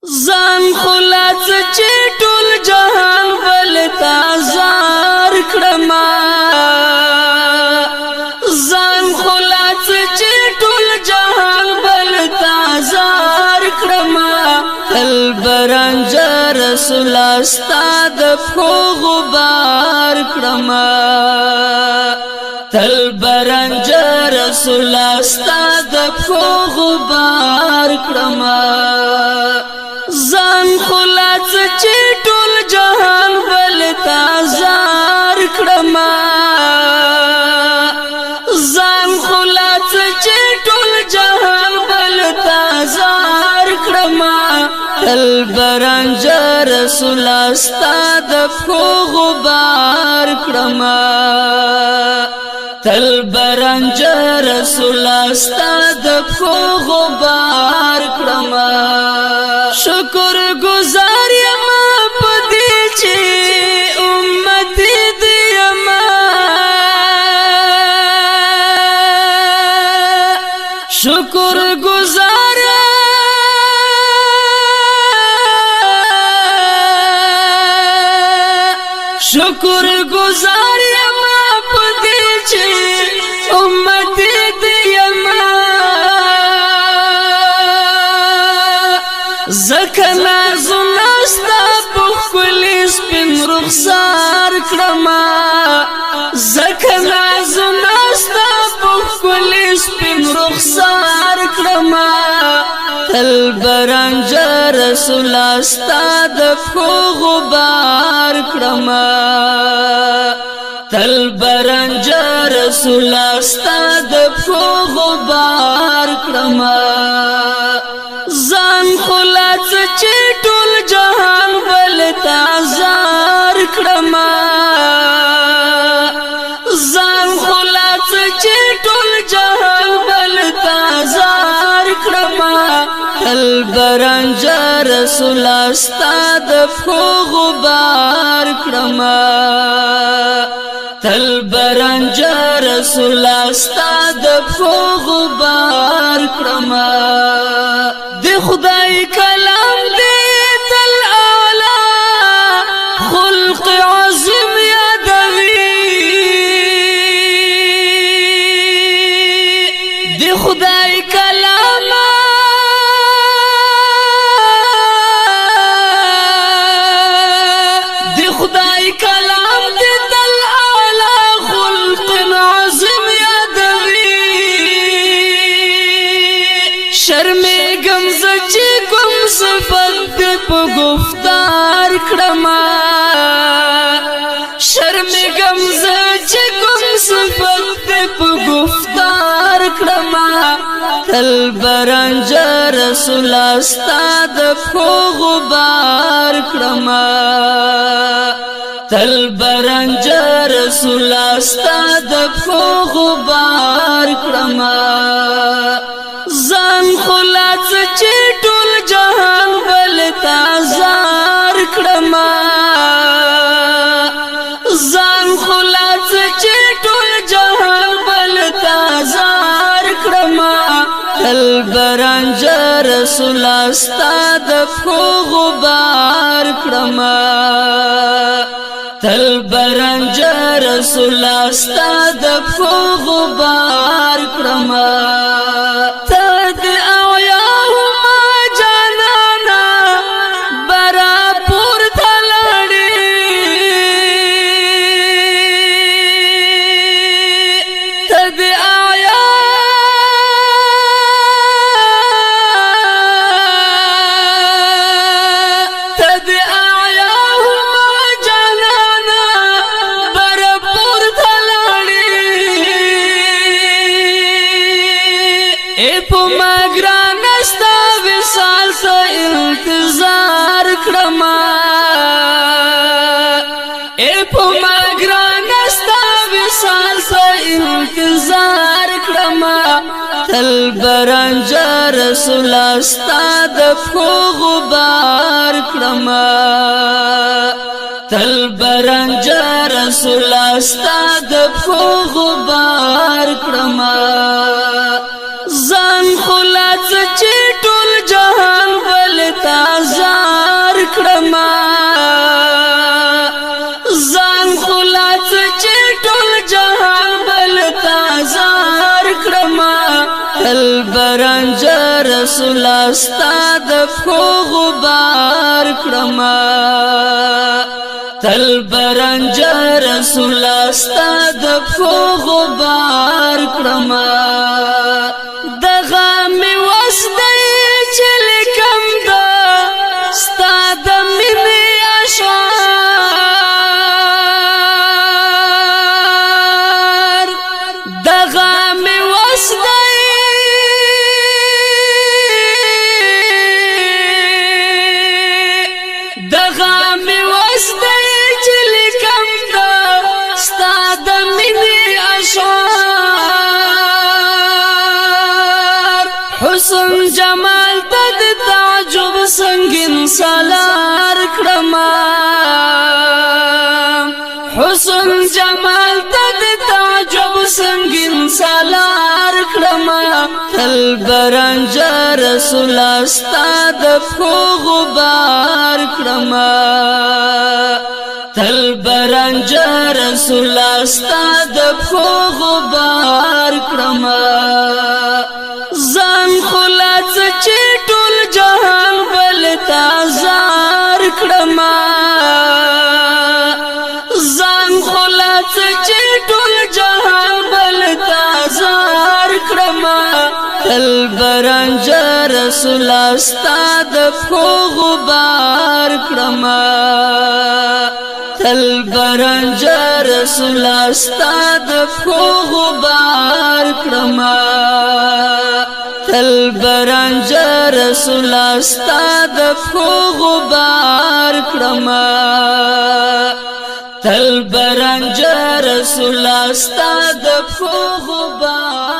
ځان خلاص چې ټول جهان بل تازار کړما ځان خلاص چې ټول جهان بل تازار کړما تل برنج رسول استاد په غبار کړما تل برنج رسول استاد په غبار کړما ځان خلاص چې ټول جهان بل تازار کړما ځان خلاص چې ټول جهان بل تازار کړما تل برنج رسول استاد په غبار کړما تل برنج رسول استاد په غبار کړما شکر گزار یم پدې چې امت دې یم شکر گزار شکر گزار یم پدې چې امت دې یم زکنا زناستا بخلی سپین رخسار کړما زکنا زناستا بخلی سپین رخسار کړما تل برنج رسول استاد په غبار کړما تل برنج رسول استاد په غبار کړما ځان خلاص چې ټول جهان بل تازار کړما ځان خلاص چې ټول جهان بل تازار کړما تل برنج رسول استاد په غبار کړما تل برنج رسول استاد په غبار کړما خدای کلام دې تل اعلی خلق عظیم یادوي دې خدای کلام دې خدای کلام دې تل اعلی خلق عظیم یادوي شرمې چې کوم صفت په گفتار کړما شرمګم زه چې کوم صفت په گفتار کړما تل برنج رسول استاد په غبار کړما تل برنج رسول استاد په غبار کړما ځان خلاص چې ټول جهان بل تازار کړما ځان خلاص چې ټول جهان بل تازار کړما تل برنج رسول استاد په غبار کړما تل برنج رسول استاد په غبار کړما انتظار کړما اے په ما ګران ستا وصال سه انتظار کړما تل برنج رسول استاد په غبار کړما تل برنج رسول استاد په غبار کړما ځان خلاص چې ټول جهان بل تازه کړما ځان خلاص چې ټول جهان بل تازار کړما تل برنج رسول استاد په غبار کړما تل برنج رسول استاد په غبار کړما دغه می وسدې چې لیکم دا استاد مینه اشعار دغه می وسدې حسن جمال تد تعجب سنگین سالار کړما حسن جمال تد تعجب سنگین سالار کړما تل برنج رسول استاد په غبار کړما تل برنج رسول استاد په غبار کړما ځان خلاص چې ټول جهان بل تازار کړما ځان خلاص چې ټول جهان بل تازار کړما تل برنج رسول استاد په غبار کړما تل برنج رسول استاد په غبار کړما تل برنج رسول استاد په غبار کړما تل برنج رسول استاد په غبار